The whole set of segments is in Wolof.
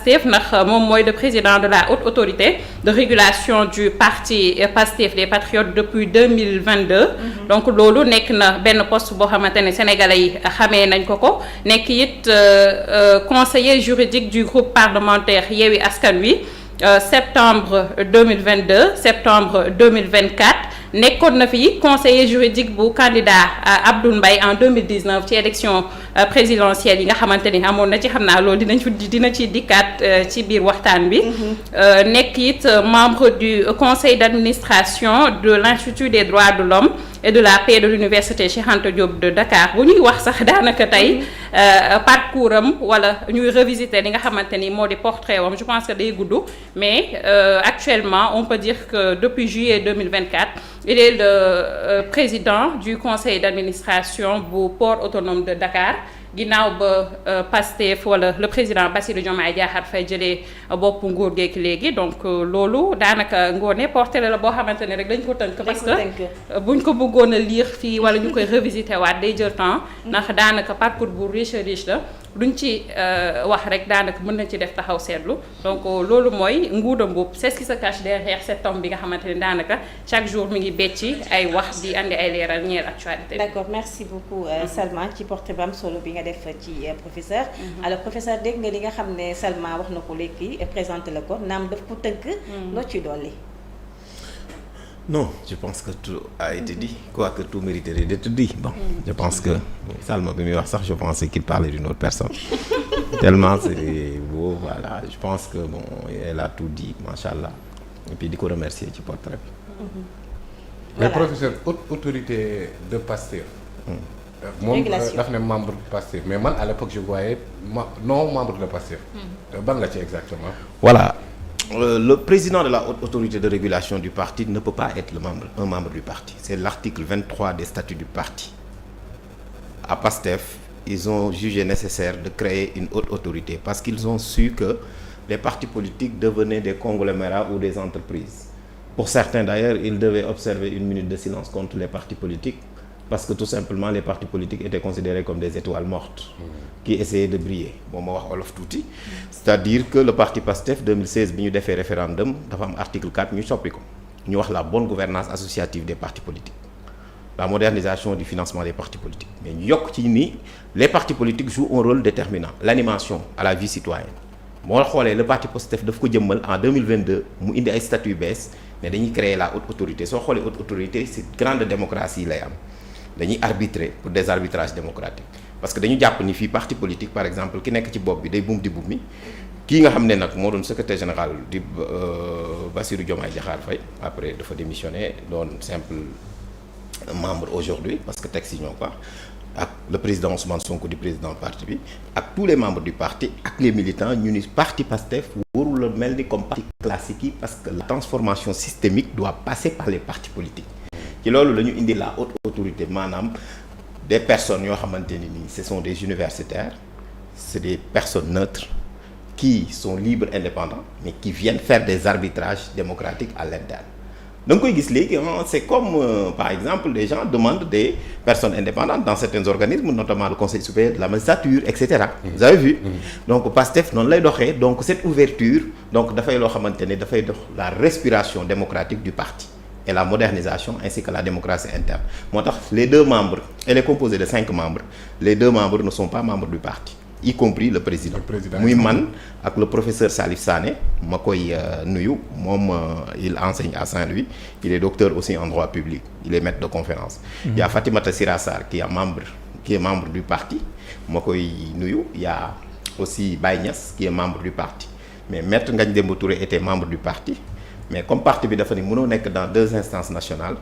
Pastef ndax moom mooy le président de la haute autorité de régulation du parti Pastef des Patriotes depuis 2022. Donc loolu nekk na benn poste boo xamante ne sénégalais yi xamee nañ ko nekk it conseiller juridique du groupe parlementaire Yewwi Askan Wi septembre 2022 septembre 2024 nekkoon na fi conseiller juridique bu candidat Abdoul Mbaye en 2019 ci élection présidentielle yi nga xamante ni amoon na ci xam naa loolu dina ci dikkaat ci biir waxtaan bi. nekk it membre du conseil d'administration de l'Institut des droits de l'homme et de la paix de l'université Cheikh Anta Diop de Dakar bu ñuy wax sax daanaka tey parcours am wala ñuy revisiter li nga xamante ni moo di portrait wam je pense que day gudd mais actuellement on peut dire que depuis juillet 2024 il est le président du conseil d'administration bu port autonome de Dakar ginnaaw ba Pastef wala le président Bassirou Diomaye Diakhar Faye jëlee bopp nguur geek léegi donc loolu daanaka ngoone portrait la boo xamante ne rek dañ ko tënk parce que buñ ko bëggoon a lire fii wala ñu koy revisiter waat day jël temps ndax daanaka parcours bu riche la duñ ci wax rek daanaka mën nañ ci def taxaw seetlu donc loolu mooy Ngouda Mboup c'est ce qui se cache derrière cet homme bi nga xamante ne daanaka chaque jour mi ngi becci ay wax di andi ay leeral ñeel actualité. D'accord, merci beaucoup Salma ci portrait bu am solo bi nga def ci professeur. Alors professeur dégg nga li nga xam ne Salma wax na ko léegi présenté la ko naam daf ko tënk. loo ciy dolli. Non, je pense que tout a été dit, quoique tout mériterait d'être dit. Bon, je pense que Salma bi muy wax sax je pensais qu'il parlait d'une autre personne. Tellement c'est beau, voilà. Je pense que bon, elle a tout dit, machallah. Et puis di ko remercier ci portrait bi. Mais professeur, haute autorité de Pastef. moom daf ne membre de Pastef mais man à l'époque je voyais non membre de Pastef. ban la ci exactement. Voilà. Le président de la haute autorité de régulation du parti ne peut pas être un membre du parti. C'est l'article 23 des statuts du parti. À Pastef, ils ont jugé nécessaire de créer une haute autorité parce qu'ils ont su que les partis politiques devenaient des conglomérats ou des entreprises. Pour certains d'ailleurs, ils devaient observer une minute de silence contre les partis politiques parce que tout simplement les partis politiques étaient considérés comme des étoiles mortes qui essayaient de briller. Bon ma wax olof tuuti. C'est-à-dire que le parti PASTEF 2016 bi ñu defee référendum dafa am article 4 ñu soppi ko ñu wax la bonne gouvernance associative des partis politiques, la modernisation du financement des partis politiques, mais ñu yokk ci ni les partis politiques jouent un rôle déterminant, l'animation à la vie citoyenne. moo xoolee le parti PASTEF daf ko jëmmal en 2022 mu indi ay statut bees ne dañuy créer la haute autorité. Soo xoolee haute autorité c'est grande démocratie lay am, dañuy arbitrer pour des arbitrages démocratiques parce que dañu jàpp ni fii parti politique par exemple ki nekk ci bopp bi day buum di buum mi kii nga xam ne nag moo doon secrétaire général di Bassirou Diomaye Diakhar Faye après dafa démissionné doon simple membre aujourd'hui parce que texte yi ñoo ko ak le président Ousmane Sonko di président parti bi ak tous les membres du parti ak les militants ñu ni parti PASTEF warul la mel ni comme parti classique yi parce que la transformation systémique doit passer par les partis politiques. ci loolu la ñu indi la haute autorité maanaam des personnes yoo xamante ni nii ce sont des universitaires, c'est des personnes neutres qui sont libres, indépendants mais qui viennent faire des arbitrages démocratiques à l'interne. da nga koy gis léegi c'est comme par exemple les gens demandent des personnes indépendantes dans certains organismes notamment le conseil supérieur de la magistrature etc. Vous avez vu. Donc PASTEF noonu lay doxee donc cette ouverture donc dafay loo xamante ne dafay dox la respiration démocratique du parti et la modernisation ainsi que la démocratie interne. Moo tax les deux membres, elle est composée de 5 membres, les 2 membres ne sont pas membres du parti, y compris le président. Muy man ak le professeur Salif Sané ma koy nuyu moom il enseigne à Saint-Louis, il est docteur aussi en droit public, il est maître de conférence. Il y a Fatimata Sira Sarr qui est membre du parti, ma koy nuyu. Il y a aussi Baye Niass qui est membre du parti, mais maître Ngagne Demba Touré était membre du parti. Mais comme parti bi dafa ni mënoo nekk dans 2 instances nationales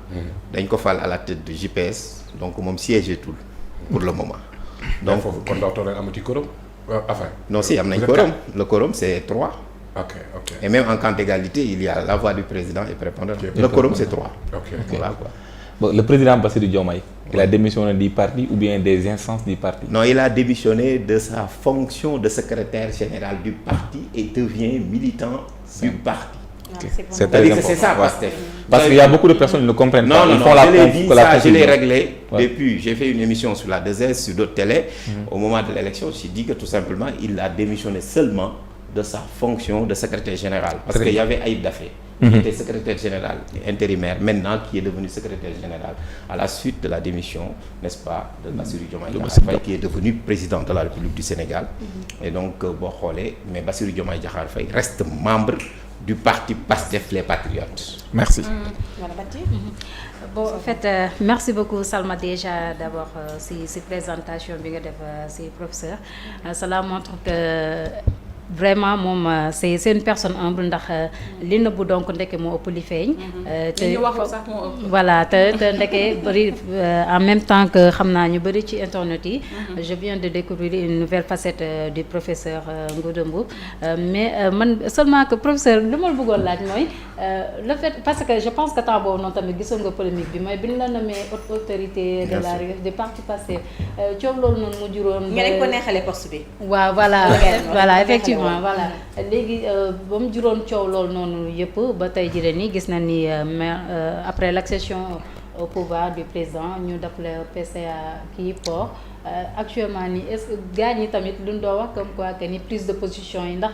dañ ko fal à la tête de JPS donc moom siège tout pour le moment. Donc foofu kon docteur leen amati quorum enfin. Non si am nañ quorum, le quorum c'est 3. Ok. Et même en cas d'égalité il y a la voix du président est prépondérante. Le quorum c'est 3. Voilà quoi. Bon, le président Bassirou Diomaye, il a démissionné du parti ou bien des instances du parti? Non, il a démissionné de sa fonction de secrétaire général du parti et devient militant du parti. C'est très important. C'est ça, Pastef. Parce qu'il y a beaucoup de personnes qui ne comprennent pas. Non, je l'ai dit, ça, je l'ai réglé. Depuis, j'ai fait une émission sur la 2S, sur d'autres télés. Au moment de l'élection, j'ai dit que tout simplement, il a démissionné seulement de sa fonction de secrétaire général. Parce qu'il y avait Aïb Daffé, qui était secrétaire général intérimaire, maintenant qui est devenu secrétaire général à la suite de la démission, n'est-ce pas, de Bassirou Diomaye Diakhar Faye, qui est devenu président de la République du Sénégal. Et donc, mais Bassirou Diomaye Diakhar Faye reste membre du parti PASTEF les Patriotes. Merci. Bon, en fait, merci beaucoup Salma déjà d'abord si présentation bi nga def si professeur. Cela montre que vraiment moom c'est une personne humble ndax li nëbbu donc ndeke moo ëpp li feeñ. te ñu waxul sax moo ëpp. voilà te ndeke bëri en même temps que xam naa ñu bëri ci internet yi. je viens de découvrir une nouvelle facette du professeur Ngouda Mboup mais man seulement que professeur li ma la bëggoon laaj mooy le fait parce que je pense que temps boobu noonu tamit gisoon nga polémique bi mooy bi ñu la nommé haute autorité de la du parti Pastef coow loolu noonu mu juróon. nga dañ ko neexalee poste bi. waaw voilà effectivement. voilà léegi ba mu juróon coow loolu noonu yëpp ba tey jii nii gis na ni après l'accession au pouvoir du président ñu def le PCA kii port actuellement nii est-ce que gars ñi tamit luñ doo wax comme quoi que ni prise de position yi ndax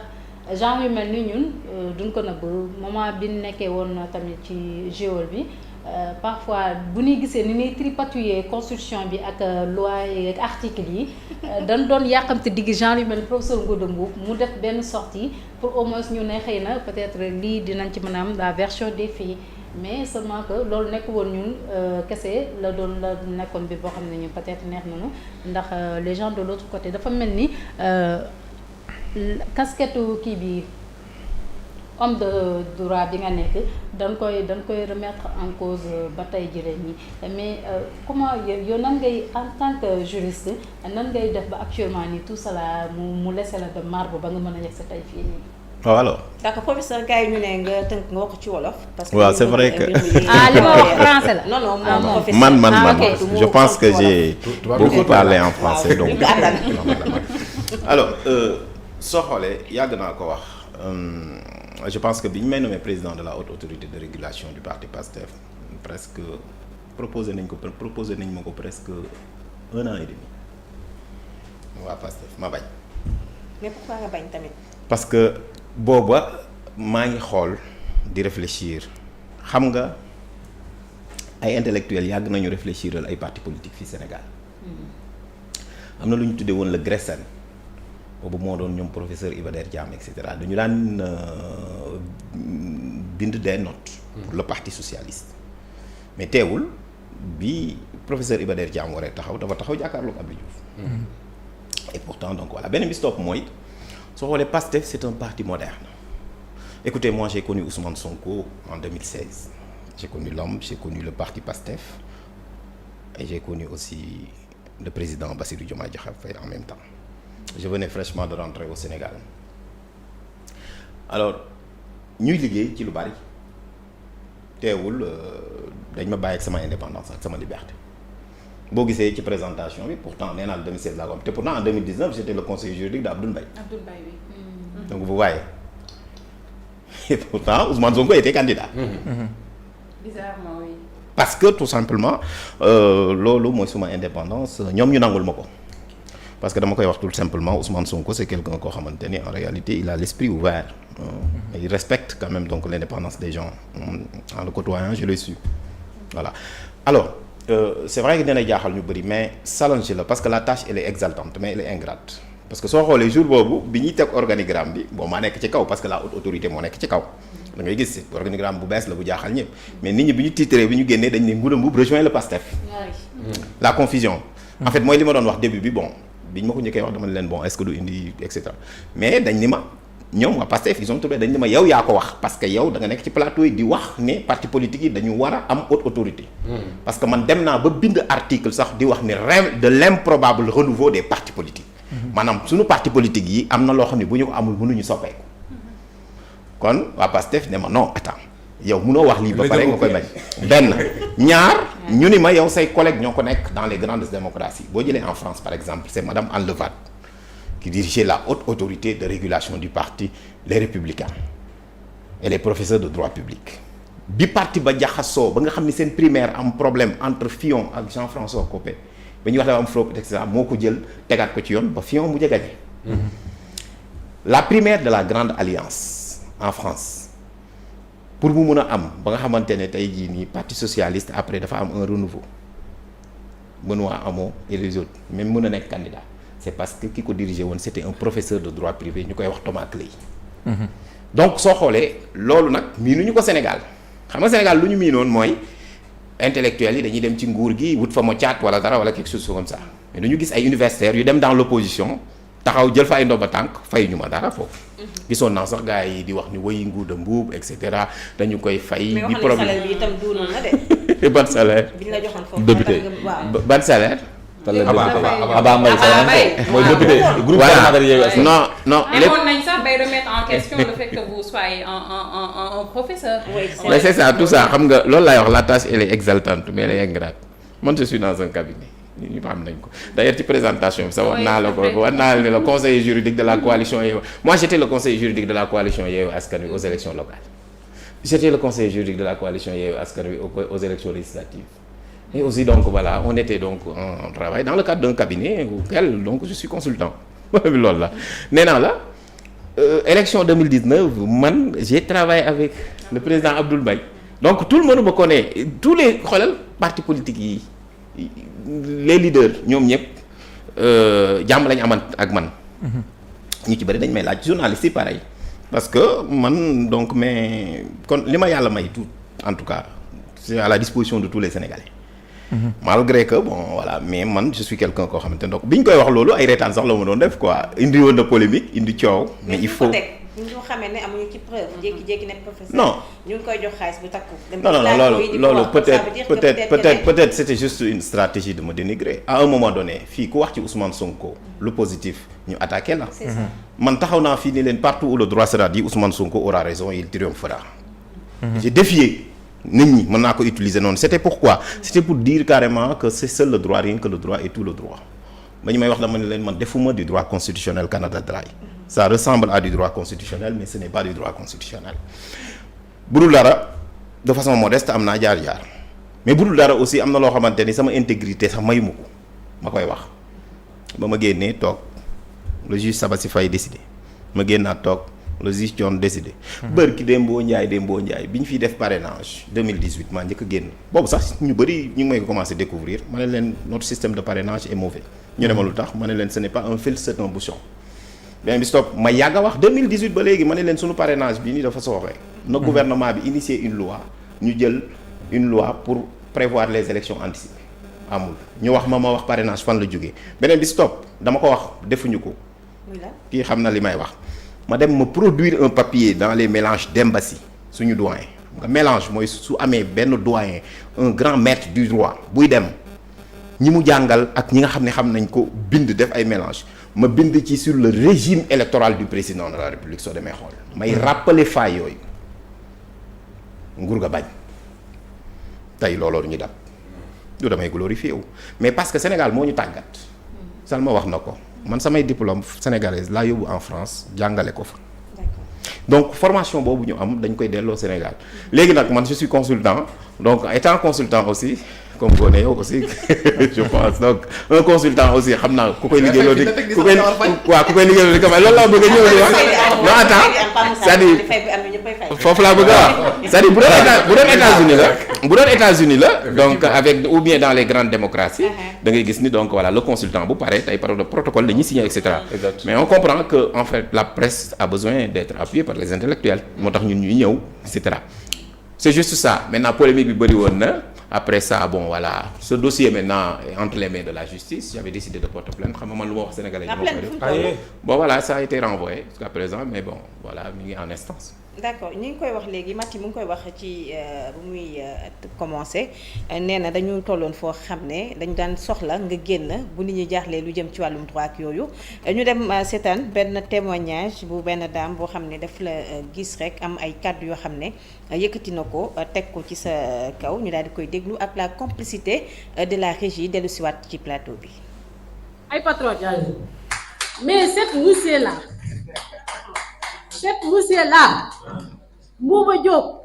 genre yu mel ni ñun duñ ko nëbb moment bi ñu nekkee woon tamit ci géol bi parfois bu ñuy gisee ni ñuy tripatouiller constitution bi ak loi yi ak article yi dañ doon yàqamte digg genre yu mel ni professeur Ngouda Mboup mu def benn sortie pour au moins ñu ne xëy na peut-être lii dinañ ci mën a am la version des faits mais seulement que loolu nekk woon ñun kese la nekkoon bi boo xam ne ñu peut-être neex nañu ndax les gens de l'autre côté dafa mel ni casquette kii bi homme de droit bi nga nekk dañ koy remettre en cause ba tey jëlee nii mais comment yow nan ngay en tant que juriste nan ngay def ba actuellement nii tout cela mu laisser la de marbre ba nga mën a yegg sa tey fii nii. waaw alors. d'accord professeur gars yi ñu ne nga tënk nga wax ci wolof. parce que waaw c'est vrai que li ma wax français la. non moom professeur man je pense que j'ai beaucoup parlé en français donc. alors soo xoolee yàgg naa ko wax. Je pense que bi ñu may nommé président de la haute autorité de régulation du parti PASTEF presque proposé nañ ma ko presque 1 an et demi waa PASTEF ma bañ. mais pourquoi nga bañ tamit. parce que booba maa ngi xool di réfléchir xam nga ay intellectuels yàgg nañu réfléchiral ay partis politiques fii Sénégal am na lu ñu tuddee woon le GRESEN. boobu moo doon ñoom professeur Iba Der Thiam et cetera dañu daan bind des notes pour le parti socialiste mais teewul bi professeur Iba Der Thiam waree taxaw dafa taxaw jàkkaarloog Abdou Diouf et pourtant donc voilà beneen bi stop mooy soo xoolee PASTEF c'est un parti moderne écoutez moi j'ai connu Ousmane Sonko en 2016 j'ai connu l'homme j'ai connu le parti PASTEF et j'ai connu aussi le président Bassirou Diomaye Diakhar Faye en même temps. Je venais fraîchement de rentrer au Sénégal alors ñuy liggéey ci lu bari teewul dañ ma bàyyi ak sama indépendance ak sama liberté boo gisee ci présentation bi pourtant nee naa le 2016 laa ko am te pourtant en 2019 j'étais le conseiller juridique d'Abdoul Mbaye. Abdoul Mbaye oui. Donc vous voyez et pourtant Ousmane Sonko était candidat. Bizarrement oui. Parce que tout simplement loolu mooy suma indépendance ñoom ñu nangul ma ko. Parce que dama koy wax tout simplement Ousmane Sonko c'est quelqu'un koo xamante ni en réalité il a l'esprit ouvert il respecte quand même donc l'indépendance des gens en le côtoyant je l'ai su voilà alors c'est vrai que dina jaaxal ñu bëri mais challenge la parce que la tâche elle est exaltante mais elle est ingrate parce que soo xoolee jour boobu bi ñuy teg organigramme bi bon maa nekk ci kaw parce que la haute autorité moo nekk ci kaw da ngay gis organigramme bu bees la bu jaaxal ñëpp mais nit ñi bi ñu titré bi ñu génnee dañ ne Ngouda Mboup rejoint le PASTEF la confusion en fait mooy li ma doon wax début bi bon biñ ma ko njëkkee wax dama ne leen bon est-ce que du indi et cetera mais dañ ni ma ñoom waa PASTEF ils ont trouvé dañ ni ma yow yaa ko wax parce que yow da nga nekk ci plateau yi di wax ne parti politique yi dañu war a am haute autorité. parce que man dem naa ba bind article sax di wax ne de l'improbable renouveau des partis politiques. maanaam suñu parti politique yi am na loo xam ne bu ñu ko amul mënuñu soppeeku. kon waa PASTEF ne ma non attends yow mënoo wax lii ba pare nga koy bañ. benn ñaar ñu ni ma yow say collègues ñoo ko nekk dans les grandes démocraties boo jëlee en France par exemple c'est madame Anne Levade qui dirigeait la haute autorité de régulation du parti les Républicains et les professeurs de droit public bi parti ba jaxasoo ba nga xam ni seen primaire am problème entre Fillon ak Jean-François Copé ba ñuy wax dafa am fraude et cetera moo ko jël tegaat ko ci yoon ba Fillon mu gagné la primaire de la Grande Alliance en France pour mu mun a am ba nga xamante ne tey jii nii parti socialiste après dafa am un renouveau Benoît Hamon et les autres même mun a nekk candidat c'est parce que ki ko dirigé woon c'était un professeur de droit privé ñu koy wax Thomas Clay. Donc soo xoolee loolu nag miinuñu ko Sénégal xam nga Sénégal lu ñu miinoon mooy intellectuels yi dañuy dem ci nguur gi wut fa moccaat wala dara wala quelque chose comme ça mais dañu gis ay universitaires yu dem dans l'opposition taxaw jël fa ay ndomba tànk fay ñu ma dara foofu. gisoon naa sax gars yi di wax ni woy nguur de mbuub et cetera dañu koy fay. di problème mais salaire bi itam duunoon na de. ban salaire. bi ñu la joxoon foofu député ban salaire. Aba Mbaye mooy député groupe parlementaire Yewwi non amoon nañ sax bay remettre en question le fait que vous soyez un professeur. mais c'est ça tout ça xam nga loolu laay wax la tâche elle est exaltante mais elle est ingrate man je suis dans un cabinet ñu xam nañ ko d'ailleurs ci présentation bi sax wax naa la ko wax naa la ne le conseiller juridique de la coalition Yewwi moi j'étais le conseiller juridique de la coalition Yewwi Askan Wi aux élections locales j'étais le conseiller juridique de la coalition Yewwi Askan Wi aux élections législatives. Et aussi donc voilà on était donc en travail dans le cadre d'un cabinet auquel donc je suis consultant loolu la nee naa la élection 2019 man j'ai travaillé avec le président Abdoul Mbaye donc tout le monde me connaît tous les xoolal partis politiques yi les leaders ñoom ñëpp jàmm lañu aman ak man ñu ci bëri dañ may laaj journalistes yi pareil parce que man donc mais kon li ma yàlla may tout en tout cas c'est à la disposition de tous les Sénégalais. Malgré que bon voilà mais man je suis quelqu'un koo xamante ne donc bi ñu koy wax loolu ay reetaan sax la ma doon def quoi indi woon de polémique indi coow. mais il faut ñu xamee ne amuñu ci preuve jékki-jékki nekk professeur. non ñu ngi koy jox xaalis bu takku. non loolu peut-être c'était juste une stratégie de me dénigrer à un moment donné fii ku wax ci Ousmane Sonko lu positif ñu attaqué la. c'est ça man taxaw naa fii ni leen partout où le droit sera dit Ousmane Sonko aura raison il triomphera. J'ai défié. nit ñi mën naa ko utiliser noonu c'était pourquoi c'était pour dire carrément que c'est seul le droit rien que le droit et tout le droit ba ñu may wax dama ne leen man defuma du droit constitutionnel Canada Dry ça ressemble à du droit constitutionnel mais ce n'est pas du droit constitutionnel bu dul dara de façon modeste am naa jaar-jaar mais bu dul dara aussi am na loo xamante ni sama intégrité sax mayuma ko ma koy wax ba ma génnee toog le juge Sabassi Faye décidé ma génnaat toog le juge Thion décidé. bër ki Dembo Ndiaye bi ñu fiy def parrainage 2018 maa njëkk a génn boobu sax ñu bëri ñu ngi may commencer découvrir ma ne leen notre système de parrainage est mauvais. ñu ne ma lu tax ma ne leen ce n'est pas un fil c'est un bouchon. bien bi stop ma yàgg a wax 2018 ba léegi ma ne leen sunu parrainage bi nii dafa sooxee. na gouvernement bi initier une loi ñu jël une loi pour prévoir les élections anticipées amul ñu wax ma wax parrainage fan la jógee beneen bi stop dama ko wax defuñu ko. kii xam na li may wax. ma dem ma produire un papier dans les mélanges d'Embassi suñu doyen nga mélange mooy su amee benn doyen un grand maître du droit buy dem ñi mu jàngal ak ñi nga xam ne xam nañ ko bind def ay mélange ma bind ci sur le régime électoral du président de la République soo demee xool may rappeler failles yooyu nguur ga bañ tey looloo ñu dab du damay glorifier wu mais parce que Sénégal moo ñu tàggat Salma wax na ko man samay diplôme sénégalaise laa yóbbu en France jàngale ko fa donc formation boobu ñu am dañ koy delloo Sénégal léegi nag man je suis consultant donc étant consultant aussi comme Ngoné yow aussi je pense donc un consultant aussi xam naa ku koy liggéeyaloo di ku koy liggéeyaloo di comme loolu laa bëgg a ñëw di wax non attends c'est-à-dire foofu laa bëgg a wax c'est-à-dire bu doon États-Unis la donc avec ou bien dans les grandes démocraties da ngay gis ni donc voilà le consultant bu pare tey par le protocole dañuy signer et cetera mais on comprend que en fait la presse a besoin d'être appuyée par les intellectuels moo tax ñun ñuy ñëw et cetera c'est juste ça maintenant polémique bi bëri woon na après ça bon voilà ce dossier maintenant est entre les mains de la justice j'avais décidé de porter plainte xam nga man lu ma wax sénégalais yi ma koy def bon voilà ça a été renvoyé jusqu'à présent mais bon voilà mi ngi en instance. d'accord ñu ngi koy wax léegi Maty mu ngi koy wax ci bu muy commencer nee na dañu tolloon foo xam ne dañu daan soxla nga génn bu nit ñi jaaxlee lu jëm ci wàllum droit ak yooyu ñu dem seetaan benn témoignage bu benn dame boo xam ne daf la gis rek am ay kàddu yoo xam ne yëkkati na ko teg ko ci sa kaw ñu daal di koy déglu ak la complicité de la régie dellu siwaat ci plateau bi. ay patron mais cet monsieur là Mbouba Diop